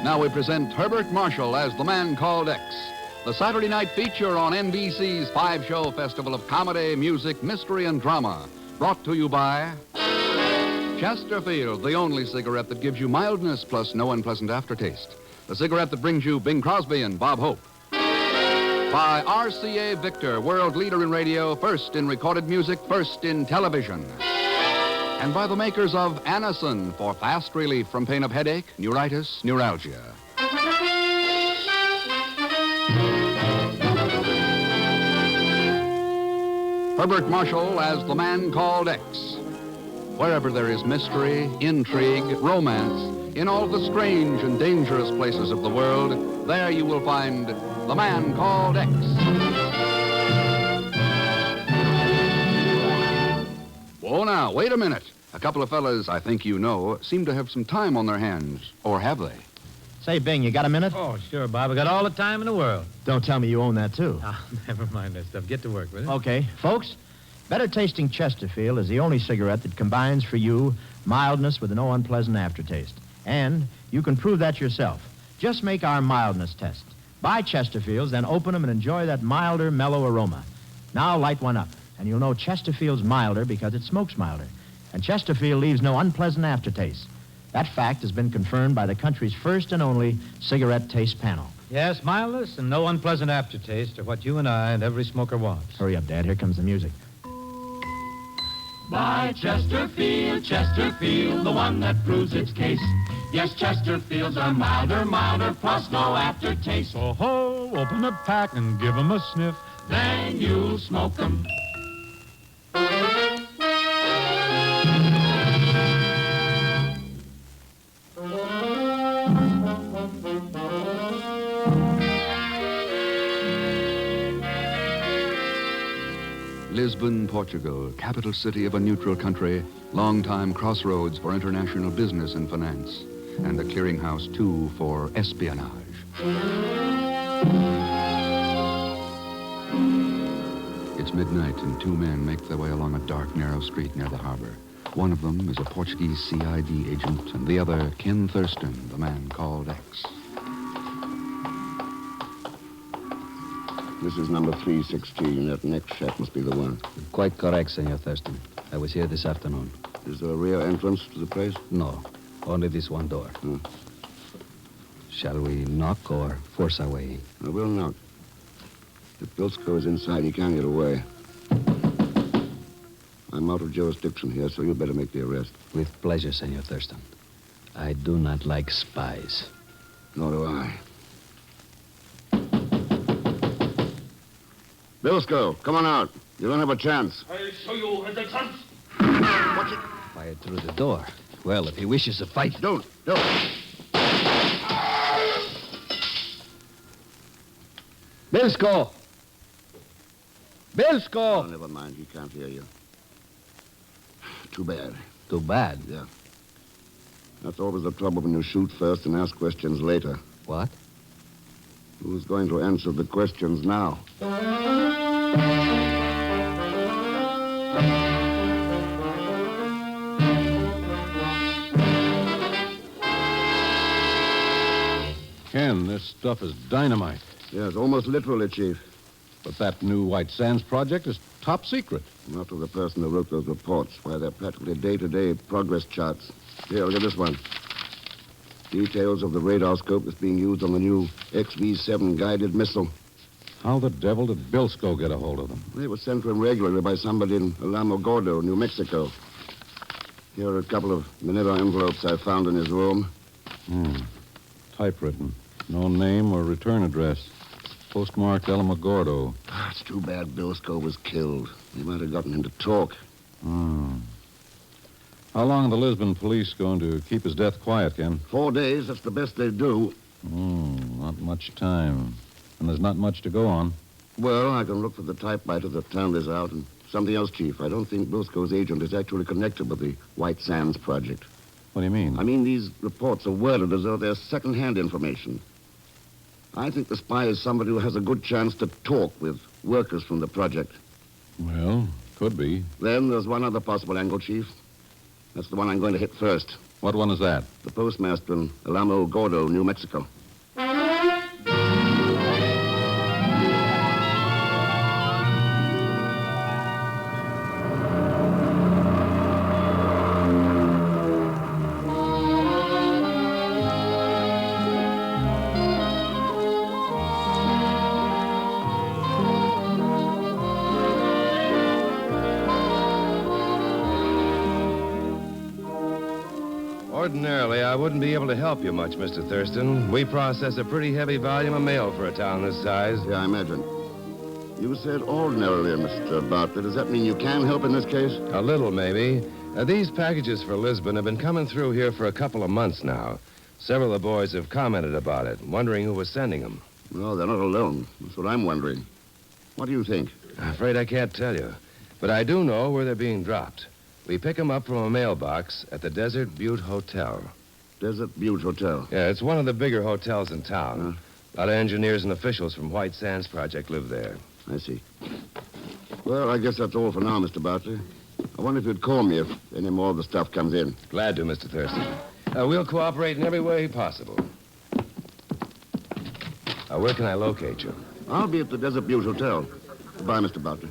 Now we present Herbert Marshall as the man called X, the Saturday night feature on NBC's five-show festival of comedy, music, mystery, and drama. Brought to you by Chesterfield, the only cigarette that gives you mildness plus no unpleasant aftertaste. The cigarette that brings you Bing Crosby and Bob Hope. By RCA Victor, world leader in radio, first in recorded music, first in television. And by the makers of Anacin for fast relief from pain of headache, neuritis, neuralgia. Herbert Marshall as the man called X. Wherever there is mystery, intrigue, romance, in all the strange and dangerous places of the world, there you will find the man called X. Oh, now, wait a minute. A couple of fellas I think you know seem to have some time on their hands. Or have they? Say, Bing, you got a minute? Oh, sure, Bob. I got all the time in the world. Don't tell me you own that, too. Oh, never mind that stuff. Get to work with it. Okay. Folks, Better Tasting Chesterfield is the only cigarette that combines for you mildness with no unpleasant aftertaste. And you can prove that yourself. Just make our mildness test. Buy Chesterfields, then open them and enjoy that milder, mellow aroma. Now light one up, and you'll know Chesterfield's milder because it smokes milder. And Chesterfield leaves no unpleasant aftertaste. That fact has been confirmed by the country's first and only cigarette taste panel. Yes, mildness and no unpleasant aftertaste are what you and I and every smoker wants. Hurry up, Dad. Here comes the music. Buy Chesterfield, Chesterfield, the one that proves its case. Yes, Chesterfields are milder, plus no aftertaste. So ho, open a pack and give 'em a sniff. Then you'll smoke 'em. Lisbon, Portugal, capital city of a neutral country, long-time crossroads for international business and finance, and the clearinghouse, too, for espionage. It's midnight, and two men make their way along a dark, narrow street near the harbor. One of them is a Portuguese CID agent, and the other, Ken Thurston, the man called X. This is number 316. That next shack must be the one. Quite correct, Senor Thurston. I was here this afternoon. Is there a rear entrance to the place? No, only this one door. Shall we knock or force our way in? I will knock. If Bilsko is inside, he can't get away. I'm out of jurisdiction here, so you better make the arrest. With pleasure, Senor Thurston. I do not like spies. Nor do I. Bilsko, come on out. You don't have a chance. I'll show you the chance. Watch it. Fired through the door. Well, if he wishes to fight... Don't. Bilsko! Bilsko! Oh, never mind. He can't hear you. Too bad. Too bad. Yeah. That's always the trouble when you shoot first and ask questions later. What? Who's going to answer the questions now? Ken, this stuff is dynamite. Yes, almost literally, Chief. But that new White Sands project is top secret. Not to the person who wrote those reports. Why, they're practically day-to-day progress charts. Here, look at this one. Details of the radar scope that's being used on the new XV-7 guided missile. How the devil did Bilsko get a hold of them? They were sent to him regularly by somebody in Alamogordo, New Mexico. Here are a couple of manila envelopes I found in his room. Typewritten. No name or return address. Postmarked Alamogordo. It's too bad Bilsko was killed. They might have gotten him to talk. How long are the Lisbon police going to keep his death quiet, Ken? 4 days, that's the best they do. Not much time. And there's not much to go on. Well, I can look for the typewriter that found this out and something else, Chief. I don't think Bilsko's agent is actually connected with the White Sands project. What do you mean? I mean, these reports are worded as though they're second-hand information. I think the spy is somebody who has a good chance to talk with workers from the project. Well, could be. Then there's one other possible angle, Chief. That's the one I'm going to hit first. What one is that? The postmaster in Alamo Gordo, New Mexico. Ordinarily, I wouldn't be able to help you much, Mr. Thurston. We process a pretty heavy volume of mail for a town this size. Yeah, I imagine. You said ordinarily, Mr. Bartlett. Does that mean you can help in this case? A little, maybe. These packages for Lisbon have been coming through here for a couple of months now. Several of the boys have commented about it, wondering who was sending them. No, they're not alone. That's what I'm wondering. What do you think? I'm afraid I can't tell you. But I do know where they're being dropped. We pick them up from a mailbox at the Desert Butte Hotel. Desert Butte Hotel. Yeah, it's one of the bigger hotels in town. A lot of engineers and officials from White Sands Project live there. I see. Well, I guess that's all for now, Mr. Bartlett. I wonder if you'd call me if any more of the stuff comes in. Glad to, Mr. Thurston. We'll cooperate in every way possible. Where can I locate you? I'll be at the Desert Butte Hotel. Goodbye, Mr. Bartlett.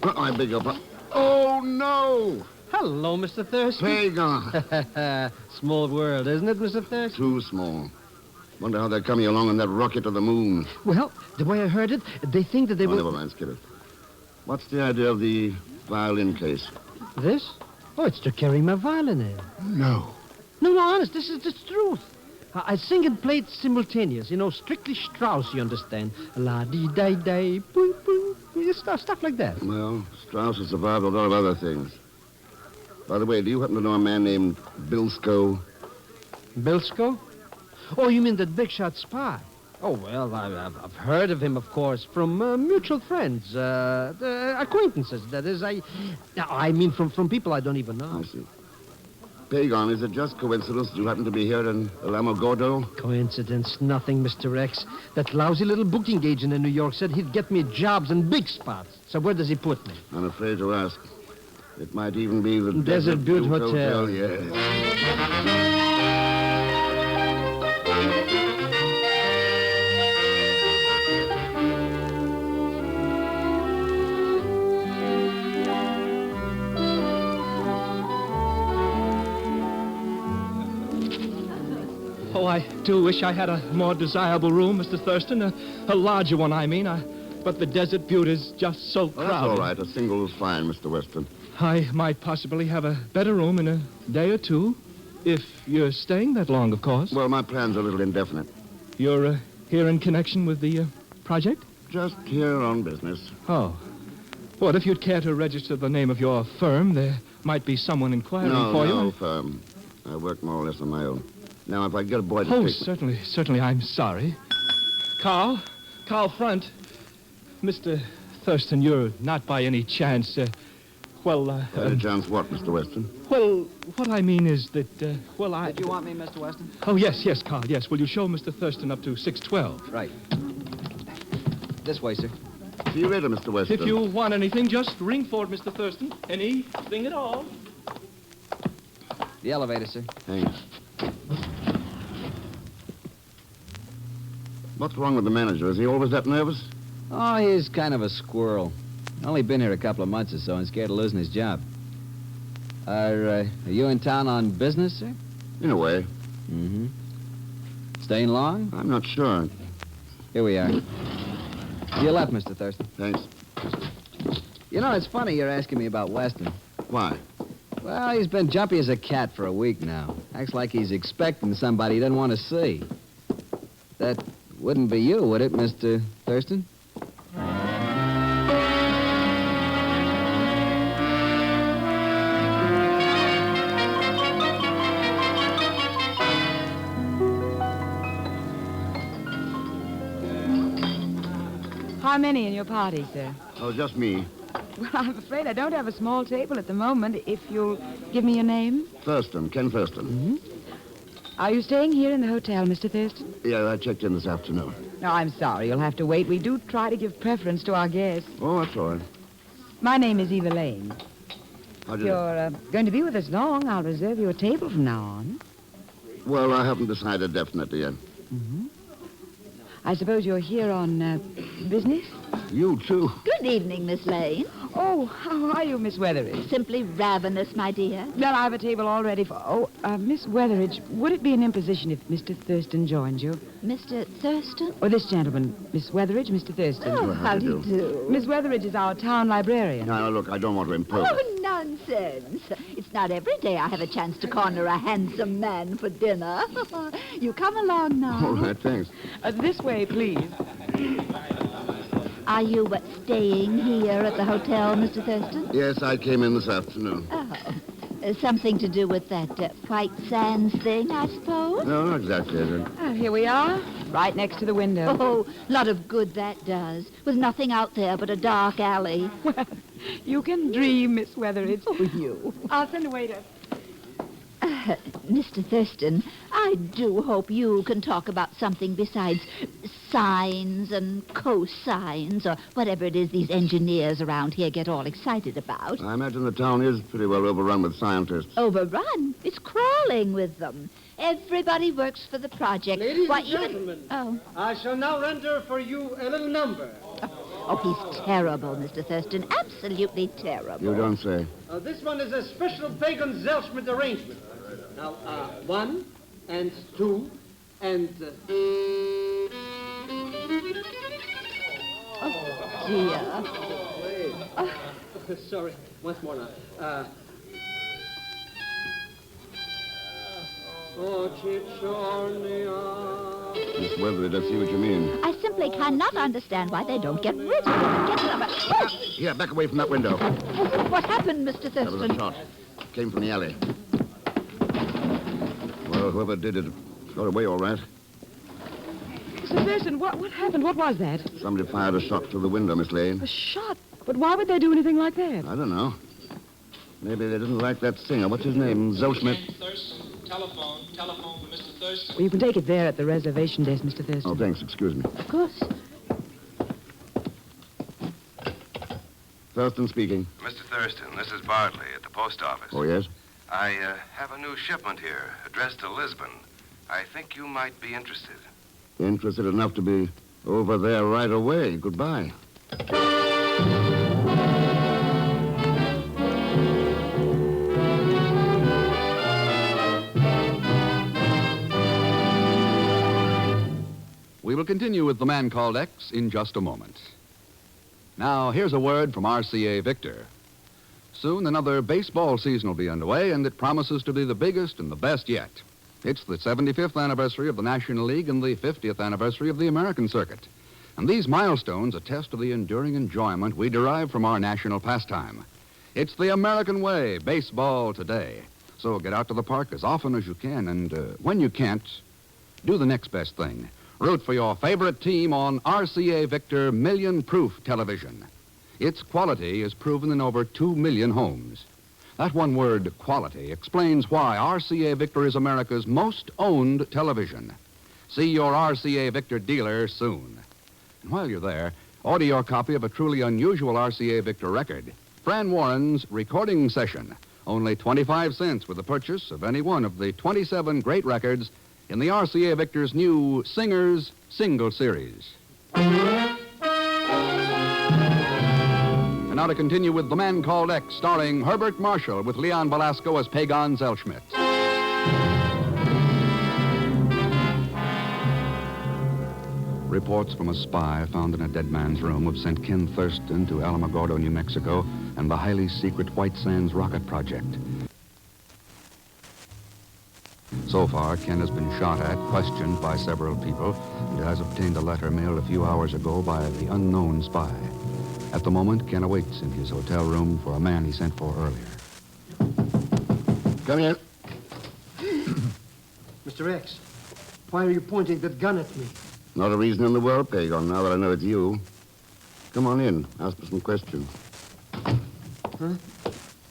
I beg your pardon. Oh, no! Hello, Mr. Thurston. Pagan. Small world, isn't it, Mr. Thurston? Too small. Wonder how they're coming along on that rocket to the moon. Well, the way I heard it, they think that they will... Never mind, skip it. What's the idea of the violin case? This? Oh, it's to carry my violin in. No. No, honest, this is the truth. I sing and play it simultaneous, strictly Strauss, you understand. La-dee-day-day, boo-boo, stuff like that. Well, Strauss has survived a lot of other things. By the way, do you happen to know a man named Bilsko? Bilsko? Oh, you mean that big shot spy? Oh, well, I've heard of him, of course, from mutual friends, acquaintances, that is. I mean from people I don't even know. I see. Pagan, is it just coincidence you happen to be here in Alamo Gordo? Coincidence, nothing, Mr. X. That lousy little booking agent in New York said he'd get me jobs in big spots. So where does he put me? I'm afraid to ask. It might even be the Desert Butte Hotel. Yes. Oh, I do wish I had a more desirable room, Mr. Thurston. A larger one, I mean. But the Desert Butte is just so crowded. That's all right. A single is fine, Mr. Weston. I might possibly have a better room in a day or two. If you're staying that long, of course. Well, my plan's a little indefinite. You're here in connection with the project? Just here on business. Oh. Well, if you'd care to register the name of your firm, there might be someone inquiring for you. No firm. I work more or less on my own. Now, if I get a boy to Oh, take... certainly, I'm sorry. Carl Front. Mr. Thurston, you're not by any chance, By any chance what, Mr. Weston? Well, what I mean is that, Did you want me, Mr. Weston? Oh, yes, Carl, yes. Will you show Mr. Thurston up to 612? Right. This way, sir. See you later, Mr. Weston. If you want anything, just ring for it, Mr. Thurston. Anything at all. The elevator, sir. Thanks. What's wrong with the manager? Is he always that nervous? Oh, he's kind of a squirrel. Only been here a couple of months or so and scared of losing his job. Are you in town on business, sir? In a way. Mm-hmm. Staying long? I'm not sure. Here we are. To your left, Mr. Thurston. Thanks. You know, it's funny you're asking me about Weston. Why? Well, he's been jumpy as a cat for a week now. Acts like he's expecting somebody he doesn't want to see. That wouldn't be you, would it, Mr. Thurston? How many in your party, sir? Oh, just me. Well, I'm afraid I don't have a small table at the moment. If you'll give me your name. Thurston, Ken Thurston. Mm-hmm. Are you staying here in the hotel, Mr. Thurston? Yeah, I checked in this afternoon. No, I'm sorry. You'll have to wait. We do try to give preference to our guests. Oh, that's all right. My name is Eva Lane. If you're going to be with us long, I'll reserve you a table from now on. Well, I haven't decided definitely yet. Mm-hmm. I suppose you're here on business? You, too. Good evening, Miss Lane. Oh, how are you, Miss Weatheridge? Simply ravenous, my dear. Well, I have a table all ready for... Oh, Miss Weatheridge, would it be an imposition if Mr. Thurston joined you? Mr. Thurston? Or this gentleman, Miss Weatheridge, Mr. Thurston. Oh, how do you do? Miss Weatheridge is our town librarian. Now, look, I don't want to impose. Oh, nonsense. It's not every day I have a chance to corner a handsome man for dinner. You come along now. All right, thanks. This way, please. Are you staying here at the hotel, Mr. Thurston? Yes, I came in this afternoon. Oh, something to do with that White Sands thing, I suppose? No, not exactly. Here we are, right next to the window. Oh, lot of good that does, with nothing out there but a dark alley. Well, you can dream, Miss Weatheridge. Oh, you. I'll send a waiter. Mr. Thurston, I do hope you can talk about something besides sines and cosines or whatever it is these engineers around here get all excited about. I imagine the town is pretty well overrun with scientists. Overrun? It's crawling with them. Everybody works for the project. Ladies and gentlemen, Oh. I shall now render for you a little number. Oh, he's terrible, Mr. Thurston. Absolutely terrible. You don't say. This one is a special Bacon Zelschmidt arrangement. Now, 1 and 2 and... Oh, dear. Sorry, once more now. Miss Weatheridge, I see what you mean. I simply cannot understand why they don't get rid of him and get rid of it. Oh! Here, back away from that window. What happened, Mr. That was Thurston? a shot. Came from the alley. Well, whoever did it got away all right. Mr. Thurston, what happened? What was that? Somebody fired a shot through the window, Miss Lane. A shot? But why would they do anything like that? I don't know. Maybe they didn't like that singer. What's his name? Zelschmidt? Thurston, telephone for Mr. Thurston. Well, you can take it there at the reservation desk, Mr. Thurston. Oh, thanks. Excuse me. Of course. Thurston speaking. Mr. Thurston, this is Bartley at the post office. Oh, yes? I have a new shipment here, addressed to Lisbon. I think you might be interested. Interested enough to be over there right away. Goodbye. We will continue with The Man Called X in just a moment. Now, here's a word from RCA Victor. Soon another baseball season will be underway, and it promises to be the biggest and the best yet. It's the 75th anniversary of the National League and the 50th anniversary of the American circuit. And these milestones attest to the enduring enjoyment we derive from our national pastime. It's the American way, baseball today. So get out to the park as often as you can, and when you can't, do the next best thing. Root for your favorite team on RCA Victor Million Proof Television. Its quality is proven in over 2 million homes. That one word, quality, explains why RCA Victor is America's most owned television. See your RCA Victor dealer soon. And while you're there, order your copy of a truly unusual RCA Victor record, Fran Warren's Recording Session. Only 25 cents with the purchase of any one of the 27 great records in the RCA Victor's new Singers Single Series. And now to continue with The Man Called X, starring Herbert Marshall with Leon Velasco as Pagan Zelschmidt. Reports from a spy found in a dead man's room have sent Ken Thurston to Alamogordo, New Mexico, and the highly secret White Sands rocket project. So far, Ken has been shot at, questioned by several people, and has obtained a letter mailed a few hours ago by the unknown spy. At the moment, Ken awaits in his hotel room for a man he sent for earlier. Come here. Mr. X, why are you pointing that gun at me? Not a reason in the world, Pagan, now that I know it's you. Come on in. Ask me some questions. Huh?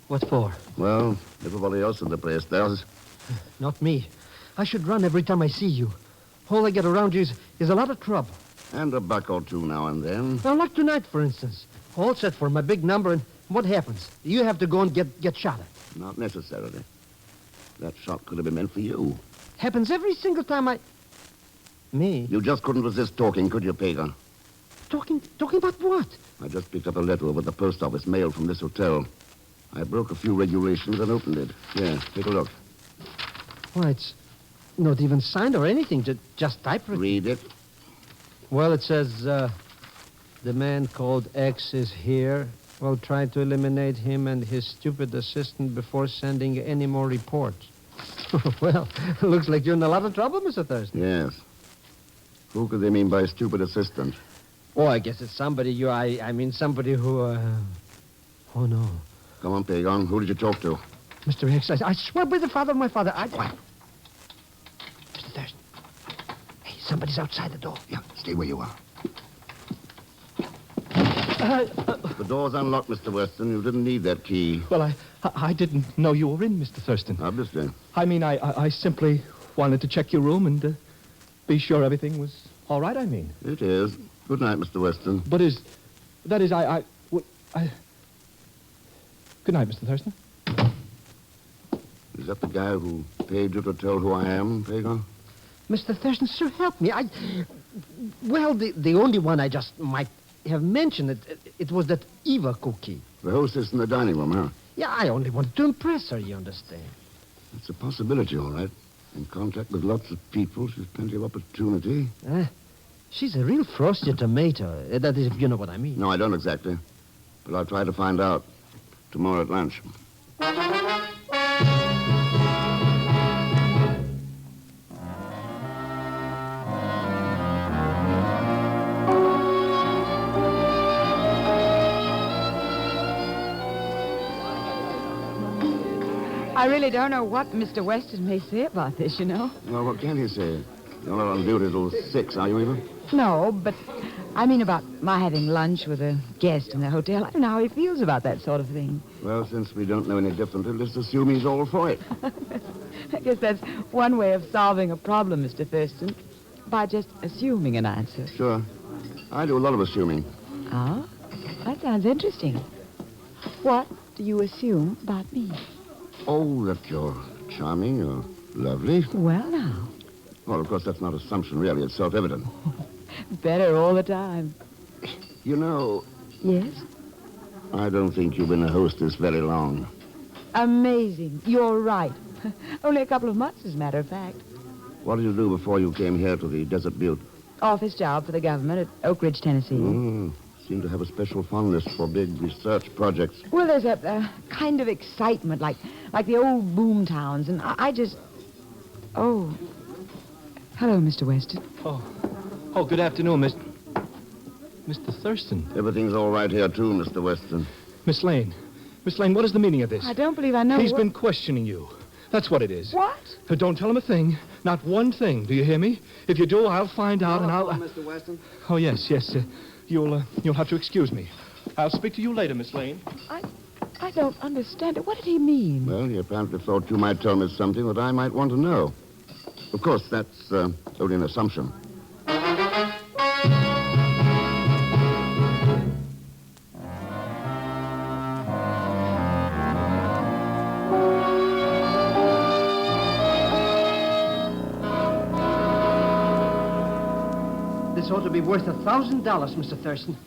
What for? Well, everybody else in the place does. Not me. I should run every time I see you. All I get around you is a lot of trouble. And a buck or two now and then. Now, like tonight, for instance. All set for my big number, What happens? You have to go and get shot at. Not necessarily. That shot could have been meant for you. Happens every single time I... Me? You just couldn't resist talking, could you, Pagan? Talking about what? I just picked up a letter over at the post office, mailed from this hotel. I broke a few regulations and opened it. Here, take a look. Why, it's not even signed or anything, just typewritten. Read it. Well, it says, the man called X is here. We'll try to eliminate him and his stupid assistant before sending any more reports. Well, looks like you're in a lot of trouble, Mr. Thurston. Yes. Who could they mean by stupid assistant? Oh, I guess it's somebody I mean somebody who, Oh, no. Come on, Pagan. Who did you talk to? Mr. X, I swear by the father of my father, Mr. Thurston. Hey, somebody's outside the door. Yeah, stay where you are. The door's unlocked, Mr. Weston. You didn't need that key. Well, I didn't know you were in, Mr. Thurston. Obviously. I mean, I simply wanted to check your room and be sure everything was all right, I mean. It is. Good night, Mr. Weston. But Good night, Mr. Thurston. Is that the guy who paid you to tell who I am, Pagan? Mr. Thurston, sir, help me. Well, the only one I just might have mentioned, it was that Eva cookie. The hostess in the dining room, huh? Yeah, I only wanted to impress her, you understand. It's a possibility, all right. In contact with lots of people, she's plenty of opportunity. She's a real frosty tomato. That is, if you know what I mean. No, I don't exactly. But I'll try to find out tomorrow at lunch. I really don't know what Mr. Weston may say about this, you know. Well, what can he say? You're not on duty till 6, are you, Eva? No, but I mean about my having lunch with a guest in the hotel. I don't know how he feels about that sort of thing. Well, since we don't know any differently, let's assume he's all for it. I guess that's one way of solving a problem, Mr. Thurston, by just assuming an answer. Sure. I do a lot of assuming. Oh, that sounds interesting. What do you assume about me? Oh, that you're charming, you're lovely. Well, now. Well, of course, that's not assumption, really. It's self-evident. Better all the time. You know... Yes? I don't think you've been a hostess very long. Amazing. You're right. Only a couple of months, as a matter of fact. What did you do before you came here to the Desert Butte? Office job for the government at Oak Ridge, Tennessee. Seem to have a special fondness for big research projects. Well, there's a kind of excitement, like the old boom towns, and I just... Oh. Hello, Mr. Weston. Oh, good afternoon, Mr. Thurston. Everything's all right here, too, Mr. Weston. Miss Lane. Miss Lane, what is the meaning of this? I don't believe I know. He's been questioning you. That's what it is. What? Don't tell him a thing. Not one thing. Do you hear me? If you do, I'll find out and I'll... Mr. Weston? Oh, yes. You'll have to excuse me. I'll speak to you later, Miss Lane. I don't understand it. What did he mean? Well, he apparently thought you might tell me something that I might want to know. Of course, that's only an assumption. This ought to be worth $1,000, Mr. Thurston.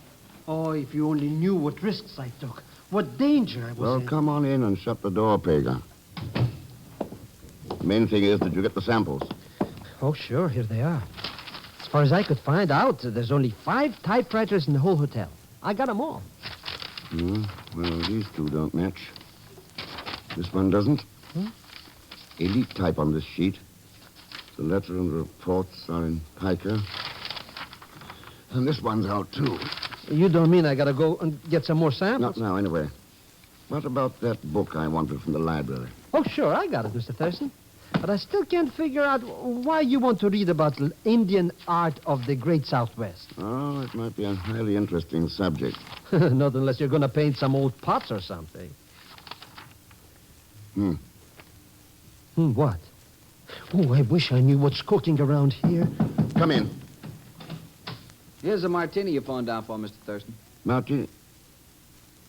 Oh, if you only knew what risks I took, what danger I was Well, in. come on in and shut the door, Pagan. The main thing is, did you get the samples? Oh, sure, here they are. As far as I could find out, there's only 5 typewriters in the whole hotel. I got them all. Well, these two don't match. This one doesn't. Elite type on this sheet. The letter and reports are in pica. And this one's out, too. You don't mean I gotta go and get some more samples? Not now, anyway. What about that book I wanted from the library? Oh, sure, I got it, Mr. Thurston. But I still can't figure out why you want to read about the Indian art of the Great Southwest. Oh, it might be a highly interesting subject. Not unless you're going to paint some old pots or something. What? Oh, I wish I knew what's cooking around here. Come in. Here's a martini you phoned down for, Mr. Thurston. Martini.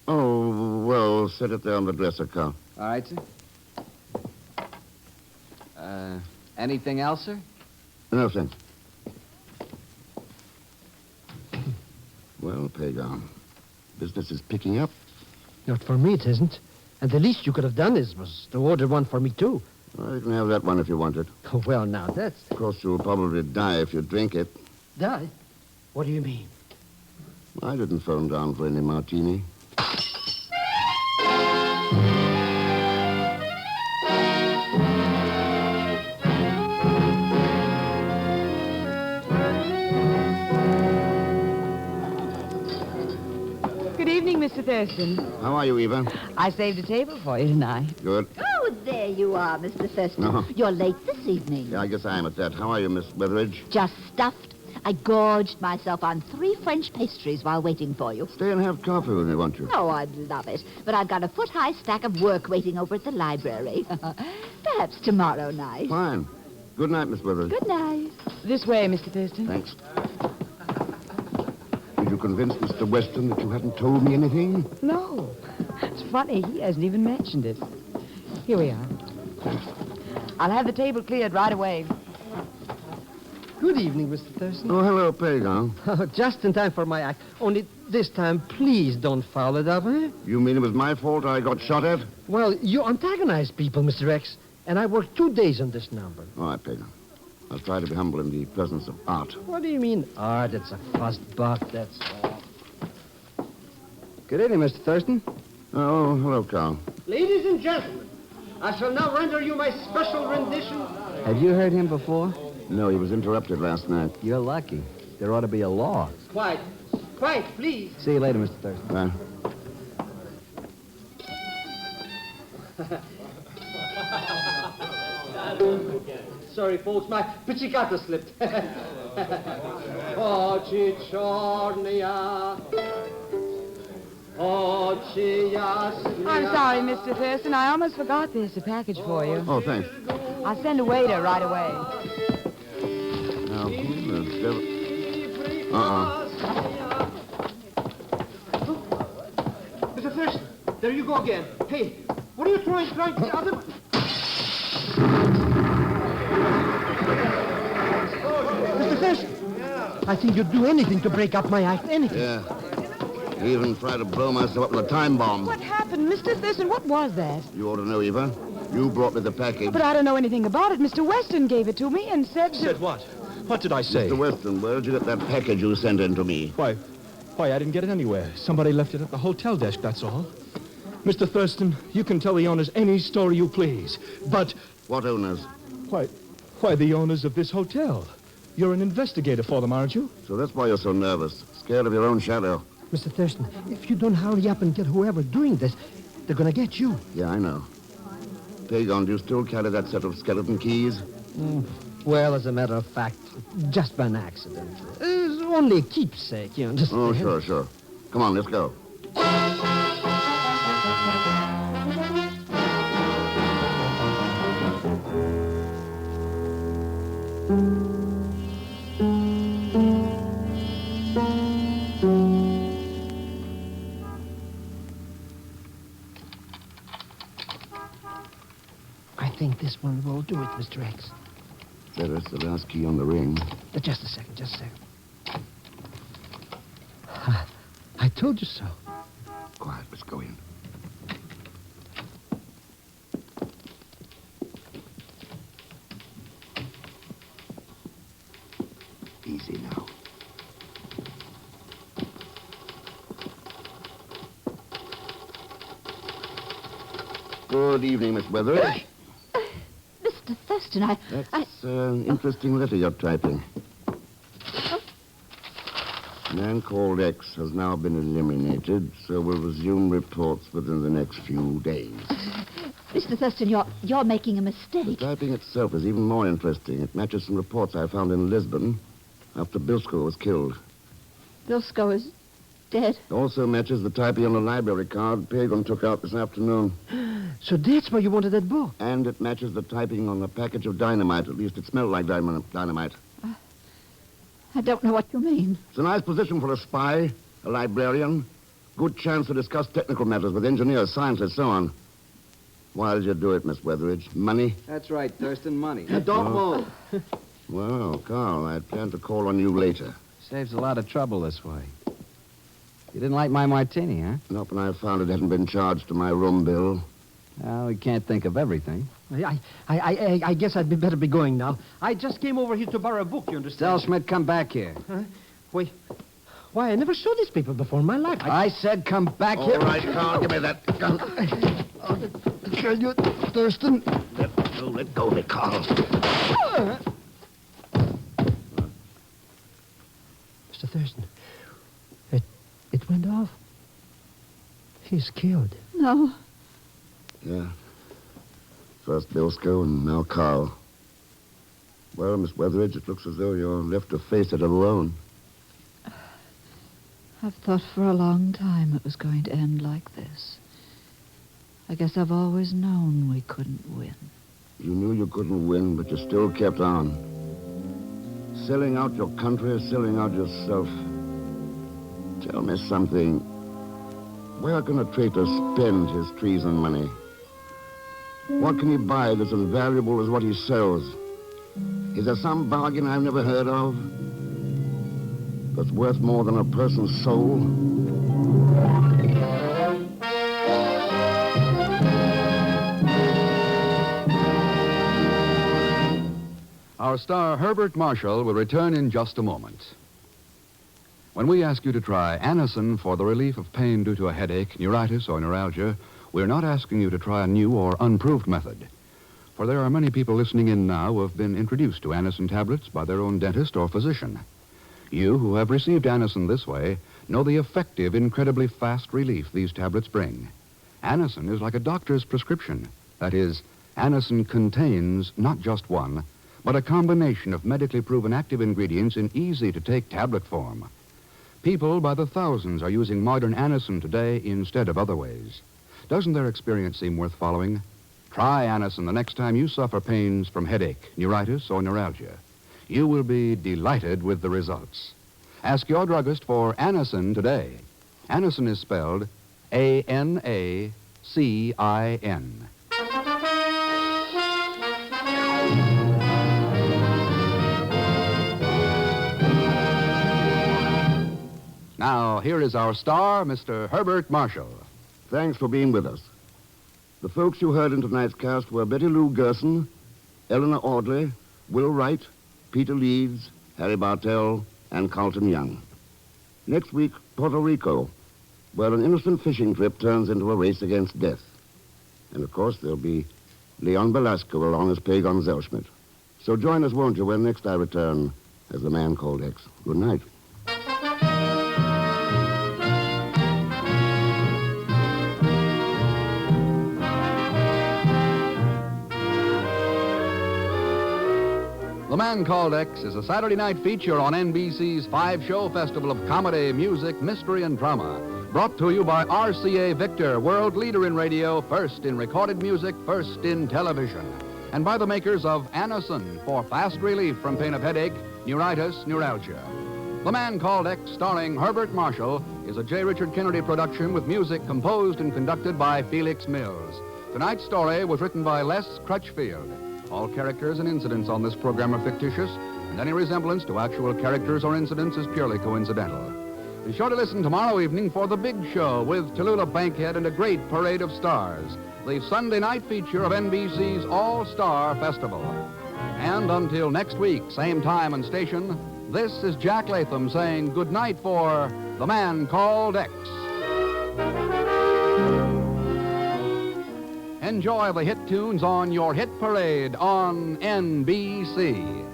Oh, well, set it there on the dresser, Carl. All right, sir. Anything else, sir? No, thanks. Well, Pagan, business is picking up. Not for me, it isn't. And the least you could have done was to order one for me, too. Well, you can have that one if you want it. Oh, well, now, that's... Of course, you'll probably die if you drink it. Die? What do you mean? I didn't phone down for any martini. Good evening, Mr. Thurston. How are you, Eva? I saved a table for you tonight. Good. Oh, there you are, Mr. Thurston. Uh-huh. You're late this evening. Yeah, I guess I am at that. How are you, Miss Weatheridge? Just stuffed. I gorged myself on 3 French pastries while waiting for you. Stay and have coffee with me, won't you? Oh, I'd love it. But I've got a foot-high stack of work waiting over at the library. Perhaps tomorrow night. Fine. Good night, Miss Weatheridge. Good night. This way, Mr. Thurston. Thanks. Did you convince Mr. Weston that you hadn't told me anything? No. It's funny. He hasn't even mentioned it. Here we are. I'll have the table cleared right away. Good evening, Mr. Thurston. Oh, hello, Pagan. Oh, just in time for my act. Only this time, please don't foul it up, eh? You mean it was my fault I got shot at? Well, you antagonize people, Mr. X, and I worked 2 days on this number. All right, Pagan. I'll try to be humble in the presence of art. What do you mean, art? It's a fussed buck, that's all. Good evening, Mr. Thurston. Oh, hello, Carl. Ladies and gentlemen, I shall now render you my special rendition. Have you heard him before? No, he was interrupted last night. You're lucky. There ought to be a law. Quiet. Quiet, please. See you later, Mr. Thurston. Bye. Sorry, folks, my pizzicata slipped. Oh, cicciornia. Oh, I'm sorry, Mr. Thurston. I almost forgot there's a package for you. Oh, thanks. I'll send a waiter right away. Now, Uh-uh. Mr. Thurston, there you go again. Hey, what are you trying the other... Mr. Thurston, I think you'd do anything to break up my act, anything. Yeah. Even try to blow myself up with a time bomb. What happened, Mr. Thurston? What was that? You ought to know, Eva. You brought me the package. But I don't know anything about it. Mr. Weston gave it to me and said... Said what? What did I say? Mr. Weston, where did you get that package you sent in to me? Why, I didn't get it anywhere. Somebody left it at the hotel desk, that's all. Mr. Thurston, you can tell the owners any story you please, but... What owners? Why, the owners of this hotel. You're an investigator for them, aren't you? So that's why you're so nervous. Scared of your own shadow. Mr. Thurston, if you don't hurry up and get whoever's doing this, they're going to get you. Yeah, I know. Pagan, do you still carry that set of skeleton keys? Well, as a matter of fact, just by an accident. It's only a keepsake, you understand? Oh, sure. Come on, let's go. I think this one will do it, Mr. X. That's the last key on the ring. Just a second. I told you so. Quiet, let's go in. Easy now. Good evening, Miss Weatheridge. Mr. Thurston, That's an interesting letter you're typing. A man called X has now been eliminated, so we'll resume reports within the next few days. Mr. Thurston, you're making a mistake. The typing itself is even more interesting. It matches some reports I found in Lisbon after Bilsko was killed. Bilsko is dead. It also matches the typing on the library card Pagan took out this afternoon. So that's why you wanted that book? And it matches the typing on the package of dynamite. At least it smelled like dynamite. I don't know what you mean. It's a nice position for a spy, a librarian. Good chance to discuss technical matters with engineers, scientists, so on. Why did you do it, Miss Weatheridge? Money? That's right, Thurston, money. Don't move. Well, Carl, I plan to call on you later. Saves a lot of trouble this way. You didn't like my martini, huh? Not when I found it hadn't been charged to my room bill. Well, we can't think of everything. I guess I'd better be going now. I just came over here to borrow a book, you understand? Schmidt, come back here. Huh? Wait. Why, I never saw these people before in my life. I said come back here. All right, Carl, give me that gun. Can you, Thurston? Let go of it, Carl. Mr. Thurston, it went off. He's killed. No. Yeah. First Bilsko and now Carl. Well, Miss Weatheridge, it looks as though you're left to face it alone. I've thought for a long time it was going to end like this. I guess I've always known we couldn't win. You knew you couldn't win, but you still kept on. Selling out your country, selling out yourself. Tell me something. Where can a traitor spend his treason money? What can he buy that's as valuable as what he sells? Is there some bargain I've never heard of that's worth more than a person's soul? Our star, Herbert Marshall, will return in just a moment. When we ask you to try Anacin for the relief of pain due to a headache, neuritis, or neuralgia, we're not asking you to try a new or unproved method. For there are many people listening in now who have been introduced to Anacin tablets by their own dentist or physician. You who have received Anacin this way know the effective, incredibly fast relief these tablets bring. Anacin is like a doctor's prescription. That is, Anacin contains not just one, but a combination of medically proven active ingredients in easy-to-take tablet form. People by the thousands are using modern Anacin today instead of other ways. Doesn't their experience seem worth following? Try Anacin the next time you suffer pains from headache, neuritis, or neuralgia. You will be delighted with the results. Ask your druggist for Anacin today. Anacin is spelled A-N-A-C-I-N. Now, here is our star, Mr. Herbert Marshall. Thanks for being with us. The folks you heard in tonight's cast were Betty Lou Gerson, Eleanor Audley, Will Wright, Peter Leeds, Harry Bartell, and Carlton Young. Next week, Puerto Rico, where an innocent fishing trip turns into a race against death. And, of course, there'll be Leon Belasco along as Pagon Zellschmidt. So join us, won't you, when next I return as the man called X. Good night. The Man Called X is a Saturday night feature on NBC's 5-show festival of comedy, music, mystery, and drama. Brought to you by RCA Victor, world leader in radio, first in recorded music, first in television. And by the makers of Anacin for fast relief from pain of headache, neuritis, neuralgia. The Man Called X, starring Herbert Marshall, is a J. Richard Kennedy production with music composed and conducted by Felix Mills. Tonight's story was written by Les Crutchfield. All characters and incidents on this program are fictitious, and any resemblance to actual characters or incidents is purely coincidental. Be sure to listen tomorrow evening for The Big Show with Tallulah Bankhead and a great parade of stars, the Sunday night feature of NBC's All-Star Festival. And until next week, same time and station, this is Jack Latham saying good night for The Man Called X. Enjoy the hit tunes on your hit parade on NBC.